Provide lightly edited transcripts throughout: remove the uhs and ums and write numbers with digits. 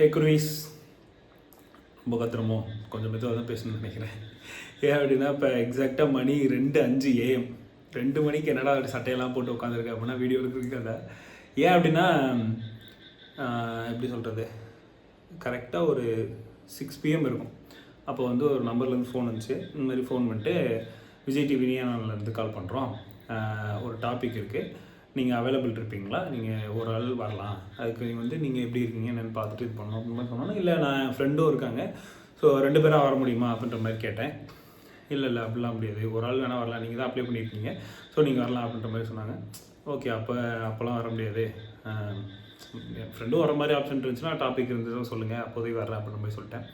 ஹே குருவீஸ், ரொம்ப கத்துறமோ, கொஞ்சம் மெதுவாக தான் பேசணும்னு நினைக்கிறேன். ஏன் அப்படின்னா இப்போ எக்ஸாக்டாக மணி 2:05 AM. 2 மணிக்கு என்னடா சட்டையெல்லாம் போட்டு உட்காந்துருக்கேன் அப்படின்னா வீடியோ எடுக்கிறதுக்கு. ஏன் அப்படின்னா எப்படி சொல்கிறது, கரெக்டாக ஒரு 6 PM இருக்கும். அப்போ வந்து ஒரு நம்பர்லேருந்து ஃபோன் வந்துச்சு. இந்த மாதிரி ஃபோன் பண்ணிட்டு விஜய் டிவி நியானாலேருந்து கால் பண்ணுறோம், ஒரு டாபிக் இருக்குது, நீங்கள் அவைலபிள் இருப்பீங்களா, நீங்கள் ஒரு ஆள் வரலாம், அதுக்கு வந்து நீங்கள் எப்படி இருக்கீங்க என்னென்னு பார்த்துட்டு இது பண்ணணும் அப்படின்னு மாதிரி சொன்னோன்னா, இல்லை நான் என் ஃப்ரெண்டும் இருக்காங்க, ஸோ 2 பேராக வர முடியுமா அப்படின்ற மாதிரி கேட்டேன். இல்லை அப்படிலாம் முடியாது, ஒரு ஆள் வேணால் வரலாம், நீங்கள் தான் அப்ளை பண்ணியிருக்கீங்க, ஸோ நீங்கள் வரலாம் அப்படின்ற மாதிரி சொன்னாங்க. ஓகே, அப்போல்லாம் வர முடியாது, என் ஃப்ரெண்டும் வர மாதிரி ஆப்ஷன் இருந்துச்சுன்னா டாபிக் இருந்ததும் சொல்லுங்கள், அப்போதைக்கு வரேன் அப்படின்ற மாதிரி சொல்லிட்டேன்.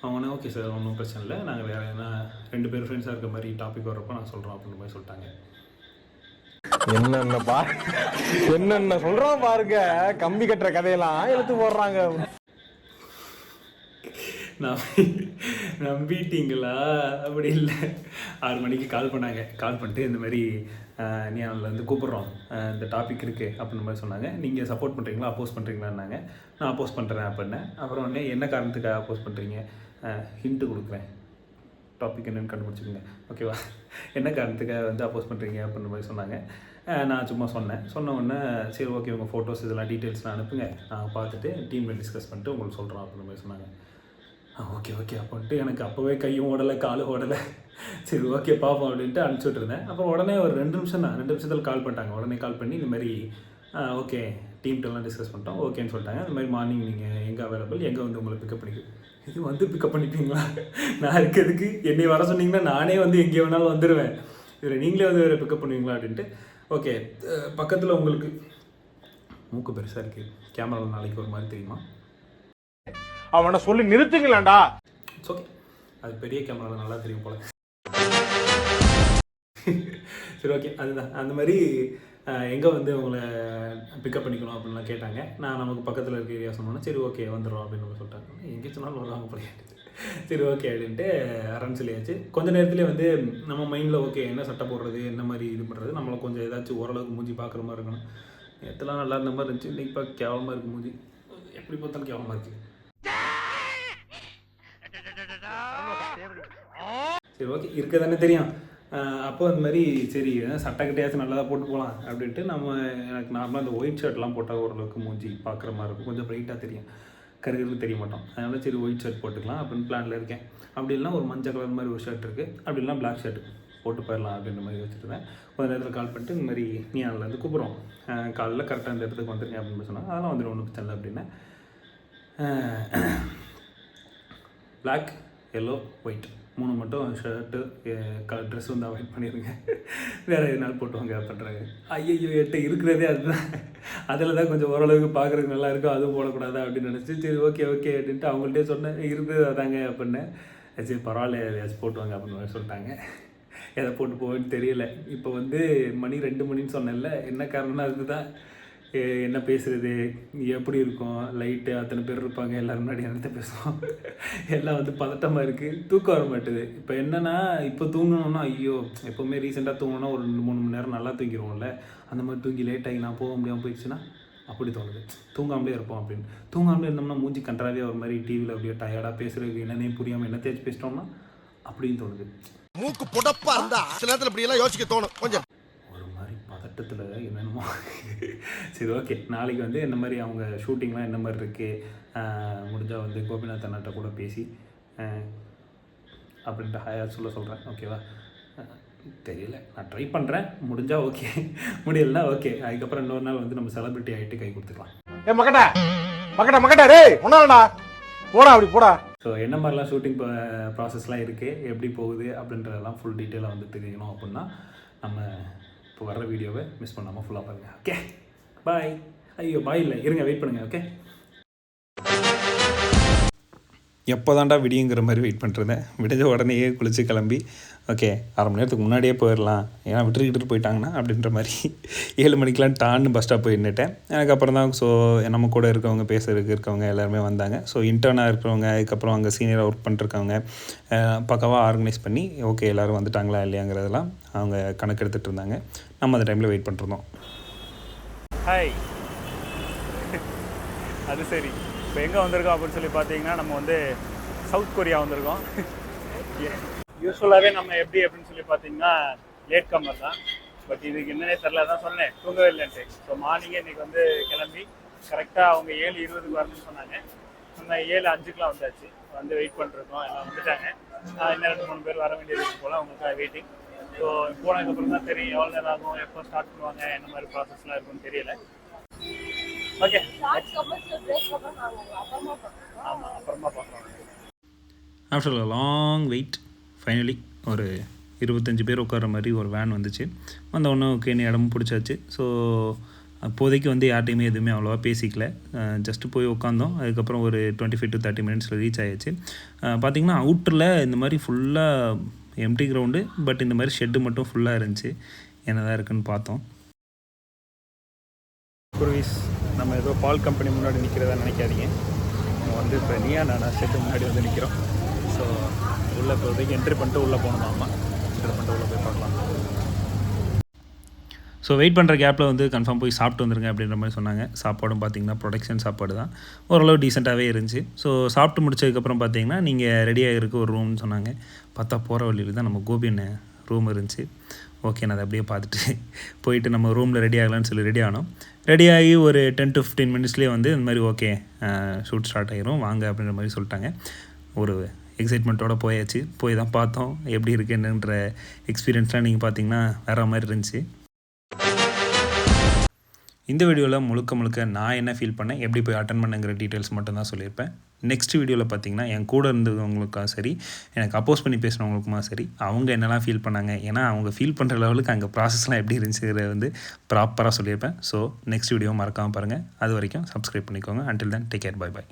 அவங்கன்னா ஓகே சார், ஒன்றும் பிரச்சனை இல்லை, நாங்கள் வேறு எதனா 2 பேர் ஃப்ரெண்ட்ஸாக இருக்க மாதிரி டாபிக் வரப்போ நான் சொல்கிறோம் அப்படின்ற மாதிரி சொல்லிட்டாங்க. என்னென்ன சொல்றோம் பாருங்க, கம்பி கட்டுற கதையெல்லாம் எடுத்து போடுறாங்க. நம்பிட்டீங்களா? அப்படி இல்லை, 6 மணிக்கு கால் பண்ணாங்க. கால் பண்ணிட்டு இந்த மாதிரி நியானிலேருந்து கூப்பிட்றோம், இந்த டாபிக் இருக்குது அப்படின்ற மாதிரி சொன்னாங்க. நீங்கள் சப்போர்ட் பண்ணுறீங்களா, அப்போஸ் பண்ணுறீங்களான்னாங்க. நான் அப்போஸ் பண்ணுறேன் அப்படின்னேன். அப்புறம் உடனே என்ன காரணத்துக்காக அப்போஸ் பண்ணுறீங்க, ஹிண்ட்டு கொடுக்குறேன், டாபிக் என்னென்னு கண்டுபிடிச்சிக்கோங்க, ஓகேவா, என்ன காரணத்துக்காக வந்து அப்போஸ் பண்ணுறீங்க அப்படின்ற மாதிரி சொன்னாங்க. நான் சும்மா சொன்ன உடனே சரி ஓகே, உங்கள் ஃபோட்டோஸ் இதெல்லாம் டீட்டெயில்ஸ்லாம் அனுப்புங்க, நான் பார்த்துட்டு டீமில் டிஸ்கஸ் பண்ணிட்டு உங்களுக்கு சொல்கிறோம் அப்படின்ற மாதிரி சொன்னாங்க. ஓகே அப்படின்ட்டு எனக்கு அப்போவே கையும் ஓடலை காலும் ஓடலை. சரி ஓகே பார்ப்போம் அப்படின்ட்டு அனுப்பிச்சி விட்டுருந்தேன். அப்புறம் உடனே ஒரு 2 நிமிஷம் தான், 2 நிமிஷத்தில் கால் பண்ணிட்டாங்க. உடனே கால் பண்ணி இந்த மாதிரி ஓகே டீம்கிட்டலாம் டிஸ்கஸ் பண்ணிட்டோம், ஓகேன்னு சொல்லிட்டாங்க. இந்த மாதிரி மார்னிங் நீங்கள் எங்கே அவைலபிள், எங்கே வந்து உங்களை பிக்கப் பண்ணிக்க. இது வந்து பிக்கப் பண்ணிப்பீங்களா, நான் இருக்கிறதுக்கு என்னை வர சொன்னீங்கன்னா நானே வந்து எங்கே வேணாலும் வந்துடுவேன், இதில் நீங்களே வந்து வேறு பிக்கப் பண்ணுவீங்களா அப்படின்ட்டு. ஓகே, பக்கத்தில் உங்களுக்கு மூக்கு பெருசாக இருக்குது, கேமராவில் நாளைக்கு ஒரு மாதிரி தெரியுமா, அவனை சொல்லி நிறுத்துங்களாண்டா. ஓகே, அது பெரிய கேமராவில் நல்லா தெரியும் போல. சரி ஓகே, அதுதான் அந்த மாதிரி எங்கே வந்து உங்களை பிக்கப் பண்ணிக்கணும் அப்படின்லாம் கேட்டாங்க. நான் நமக்கு பக்கத்தில் இருக்க ஏரியா சொன்னோன்னா சரி ஓகே வந்துடும் அப்படின்னு சொல்லிட்டாங்க. எங்கே சொன்னாலும் வருவாங்க போல. சரி ஓகே அப்படின்ட்டு அரன் சொல்லியாச்சு. கொஞ்சம் நேரத்துலேயே வந்து நம்ம மைண்டில் ஓகே என்ன சட்டை போடுறது, என்ன மாதிரி இது பண்ணுறது, நம்மளை கொஞ்சம் ஏதாச்சும் ஓரளவுக்கு மூஞ்சி பார்க்குற மாதிரி இருக்கணும். நேற்றுலாம் நல்லா இருந்த மாதிரி இருந்துச்சு, இன்றைக்கி இப்போ கேவலமாக இருக்குது மூஞ்சி, எப்படி பார்த்தாலும் கேவலமாக இருக்குது. சரி ஓகே, இருக்க தானே தெரியும். அப்போ அந்த மாதிரி சரி சட்டை கிட்டையாச்சும் நல்லா தான் போட்டு போகலாம் அப்படின்ட்டு எனக்கு நார்மலாக அந்த ஒயிட் ஷர்ட்லாம் போட்டால் ஓரளவுக்கு மூஞ்சி பார்க்குற மாதிரி இருக்கும், கொஞ்சம் ப்ரைட்டாக தெரியும், கருகிறது தெரிய மாட்டோம். அதனால் சரி ஒயிட் ஷர்ட் போட்டுக்கலாம் அப்படின்னு பிளானில் இருக்கேன். அப்படி இல்லைனா ஒரு மஞ்சள் கலர் மாதிரி ஒரு ஷர்ட் இருக்குது, அப்படி இல்லைனா பிளாக் ஷர்ட் போட்டு போயிடலாம் அப்படின்ற மாதிரி வச்சுருந்தேன். கொஞ்சம் நேரத்தில் கால் பண்ணிட்டு இந்த மாதிரி நியானிலேருந்து கூப்பிட்றோம், காலையில் கரெக்டாக இந்த இடத்துக்கு வந்துருங்க அப்படின்னு சொன்னாங்க. அதெல்லாம் வந்துடும், ஒன்றும் பிரச்சனை இல்லை அப்படின்னா. பிளாக், எல்லோ, ஒயிட் 3 மட்டும் ஷர்ட்டு ட்ரெஸ் வந்து அவாய்ட் பண்ணிடுங்க, வேறு எதுனாலும் போட்டுவாங்க பண்ணுறாங்க. ஐயோ என்கிட்ட இருக்கிறதே அதுதான், அதில் தான் கொஞ்சம் ஓரளவுக்கு பார்க்குறதுக்கு நல்லா இருக்கும், அதுவும் போடக்கூடாதா அப்படின்னு நினச்சி சரி ஓகே அப்படின்ட்டு அவங்கள்ட்டே சொன்னேன், இருக்கிறது அதாங்க அப்படின்னேன். சரி பரவாயில்ல எதாச்சும் போட்டுவாங்க அப்படின்னு சொல்லிட்டாங்க. எதை போட்டு போவேன்னு தெரியல. இப்போ வந்து மணி 2 மணின்னு சொன்னேன்ல, என்ன காரணம்னா அதுதான், என்ன பேசுகிறது, எப்படி இருக்கும், லைட்டு அத்தனை பேர் இருப்பாங்க, எல்லோரும் முன்னாடி என்னத்தை பேசுவோம், எல்லாம் வந்து பதட்டமாக இருக்குது, தூக்கம் வர மாட்டுது. இப்போ என்னென்னா இப்போ தூங்கணுன்னா ஐயோ, எப்போவுமே ரீசெண்டாக தூங்கணுன்னா ஒரு 2-3 மணி நேரம் நல்லா தூங்கிடுவோம்ல, அந்த மாதிரி தூங்கி லேட்டாகி நான் போக முடியாமல் போயிடுச்சுன்னா அப்படி தோணுது, தூங்காமலே இருப்போம் அப்படின்னு. தூங்காமலே இருந்தோம்னா மூஞ்சி கன்றாவே ஒரு மாதிரி டிவியில் அப்படியே டயர்டாக பேசுகிறதுக்கு என்னன்னே புரியாமல் என்ன தேய்ச்சி பேசிட்டோம்னா அப்படின்னு தோணுது. மூக்கு புடப்பா இருந்தா சில நேரத்தில் இப்படி எல்லாம் யோசிக்க தோணும் கொஞ்சம் ஒரு மாதிரி பதட்டத்தில் என்னென்னமோ. சரி ஓகே, நாளைக்கு வந்து இந்த மாதிரி அவங்க ஷூட்டிங்லாம் என்ன மாதிரி இருக்குது, முடிஞ்சால் வந்து கோபிநாத் அண்ணாட்ட கூட பேசி அப்படின்ட்டு ஹாயா சொல்கிறேன், ஓகேவா, தெரியல, நான் ட்ரை பண்ணுறேன், முடிஞ்சால் ஓகே, முடியலன்னா ஓகே, அதுக்கப்புறம் இன்னொரு நாள் வந்து நம்ம செலிபிரிட்டி ஆகிட்டு கை கொடுத்துக்கலாம். மக்கட்டா ரே ஒன்னாடா போடா, அப்படி போடா. ஸோ என்ன மாதிரிலாம் ஷூட்டிங் ப்ராசஸ்லாம் இருக்குது, எப்படி போகுது அப்படின்றதெல்லாம் ஃபுல் டீட்டெயிலாக வந்து தெரியணும் அப்படின்னா நம்ம இப்போ வர்ற வீடியோவை மிஸ் பண்ணாமல் ஃபுல்லாக பாருங்கள். Okay bye. ஐயோ பாய் இல்லை, இருங்க வெயிட் பண்ணுங்கள். ஓகே, எப்போ தாண்டா விடியுங்கிற மாதிரி வெயிட் பண்ணிருந்தேன். விடிஞ்ச உடனேயே குளித்து கிளம்பி ஓகே 1/2 மணி நேரத்துக்கு முன்னாடியே போயிடலாம், ஏன்னா விட்டுக்கிட்டு போயிட்டாங்கன்னா அப்படின்ற மாதிரி 7 மணிக்கெலாம் டான்னு பஸ் ஸ்டாப் போய் நின்றுட்டேன். எனக்கு அப்புறம் தான் ஸோ நம்ம கூட இருக்கவங்க பேசுறதுக்கு இருக்கவங்க எல்லாருமே வந்தாங்க. ஸோ இன்டர்னாக இருக்கிறவங்க, அதுக்கப்புறம் அங்கே சீனியராக ஒர்க் பண்ணிருக்கவங்க பக்காவாக ஆர்கனைஸ் பண்ணி ஓகே எல்லோரும் வந்துட்டாங்களா இல்லையாங்கிறதெல்லாம் அவங்க கணக்கு எடுத்துகிட்டு இருந்தாங்க. நம்ம அந்த டைமில் வெயிட் பண்ணிருந்தோம். ஹாய், அது சரி இப்போ எங்கே வந்திருக்கோம் அப்படின்னு சொல்லி பார்த்தீங்கன்னா நம்ம வந்து சவுத் கொரியா வந்திருக்கோம். யூஸ்வலாகவே நம்ம எப்படி அப்படின்னு சொல்லி பார்த்தீங்கன்னா லேட் கம்மர் தான். பட் இதுக்கு என்னன்னே தெரில, தான் சொன்னேன் தூங்கவே இல்லைன்ட்டு. ஸோ மார்னிங்கே இன்றைக்கி வந்து கிளம்பி கரெக்டாக அவங்க 7:20 வரணும்னு சொன்னாங்க. நம்ம 7:05 வந்தாச்சு. வந்து வெயிட் பண்ணிருக்கோம், எல்லாம் வந்துட்டாங்க. இன்னும் 2-3 பேர் வர வேண்டியது போல் அவங்களுக்காக வெயிட்டிங். ஸோ போனதுக்கப்புறம் தான் தெரியும் எவ்வளோ நேரம் ஆகும், எப்போ ஸ்டார்ட் பண்ணுவாங்க, என்ன மாதிரி ப்ராசஸ்லாம் இருக்குன்னு தெரியல. ஓகே, ஆமாம் அப்புறமா பார்க்கலாம். ஆஃப்டர் லாங் வெயிட் ஃபைனலி ஒரு 25 பேர் உட்கார மாதிரி ஒரு வேன் வந்துச்சு. வந்த உடனே ஓகேன்னு இடமும் பிடிச்சாச்சு. ஸோ அப்போதைக்கு வந்து யார்ட்டையுமே எதுவுமே அவ்வளோவா பேசிக்கல. ஜஸ்ட்டு போய் உட்காந்தோம். அதுக்கப்புறம் ஒரு 25 to 30 மினிட்ஸில் ரீச் ஆகிடுச்சு. பார்த்திங்கன்னா அவுட்டரில் இந்த மாதிரி ஃபுல்லாக எம்டி கிரவுண்டு, பட் இந்த மாதிரி ஷெட்டு மட்டும் ஃபுல்லாக இருந்துச்சு. என்னதான் இருக்குன்னு பார்த்தோம். குருவிஸ், நம்ம ஏதோ பால் கம்பெனி முன்னாடி நிற்கிறதா நினைக்காதீங்க. நம்ம வந்து இப்போ நானா ஷெட்டு முன்னாடி வந்து நிற்கிறோம். ஸோ உள்ளே இப்போதைக்கு என்ட்ரி பண்ணிட்டு உள்ளே போகணுமாம்மா. என்ட்ரி பண்ணிட்டு உள்ளே போய் பார்க்கலாம். ஸோ வெயிட் பண்ணுற கேப்பில் வந்து கன்ஃபார்ம் போய் சாப்பிட்டு வந்துருங்க அப்படின்ற மாதிரி சொன்னாங்க. சாப்பாடும் பார்த்திங்கன்னா ப்ரொடக்ஷன் சாப்பாடு தான், ஓரளவு டீசெண்டாகவே இருந்துச்சு. ஸோ சாப்பிட்டு முடிச்சதுக்கப்புறம் பார்த்திங்கன்னா நீங்கள் ரெடியாக இருக்க ஒரு ரூம்னு சொன்னாங்க. பார்த்தா போகிற வழியில் தான் நம்ம கோபின்னு ரூம் இருந்துச்சு. ஓகே, நான் அதை அப்படியே பார்த்துட்டு போயிட்டு நம்ம ரூமில் ரெடி ஆகலான்னு சொல்லி ரெடி ஆனோம். ரெடியாகி ஒரு 10 to 15 மினிட்ஸ்லேயே வந்து இந்த மாதிரி ஓகே ஷூட் ஸ்டார்ட் ஆகிரும் வாங்க அப்படின்ற மாதிரி சொல்லிட்டாங்க. ஒரு எக்ஸைட்மெண்ட்டோடு போயாச்சு. போய் தான் பார்த்தோம் எப்படி இருக்குன்ற எக்ஸ்பீரியன்ஸ்லாம் நீங்கள் பார்த்தீங்கன்னா வேறு மாதிரி இருந்துச்சு. இந்த வீடியோவில் முழுக்க நான் என்ன ஃபீல் பண்ணேன், எப்படி போய் அட்டன் பண்ணுங்கிற டீட்டெயில்ஸ் மட்டும்தான் சொல்லியிருப்பேன். நெக்ஸ்ட் வீடியோவில் பார்த்தீங்கன்னா என் கூட இருந்தவங்களுக்கும் சரி, எனக்கு அப்போஸ் பண்ணி பேசுனவங்களுக்குமா சரி, அவங்க என்னெல்லாம் ஃபீல் பண்ணாங்க, ஏன்னா அவங்க ஃபீல் பண்ணுற லெவலுக்கு அங்கே ப்ராசஸ்லாம் எப்படி இருந்துச்சுங்கிறத வந்து ப்ராப்பராக சொல்லியிருப்பேன். ஸோ நெக்ஸ்ட் வீடியோ மறக்காமல் பாருங்கள். அது வரைக்கும் சப்ஸ்கிரைப் பண்ணிக்கோங்க. Until then take care, by.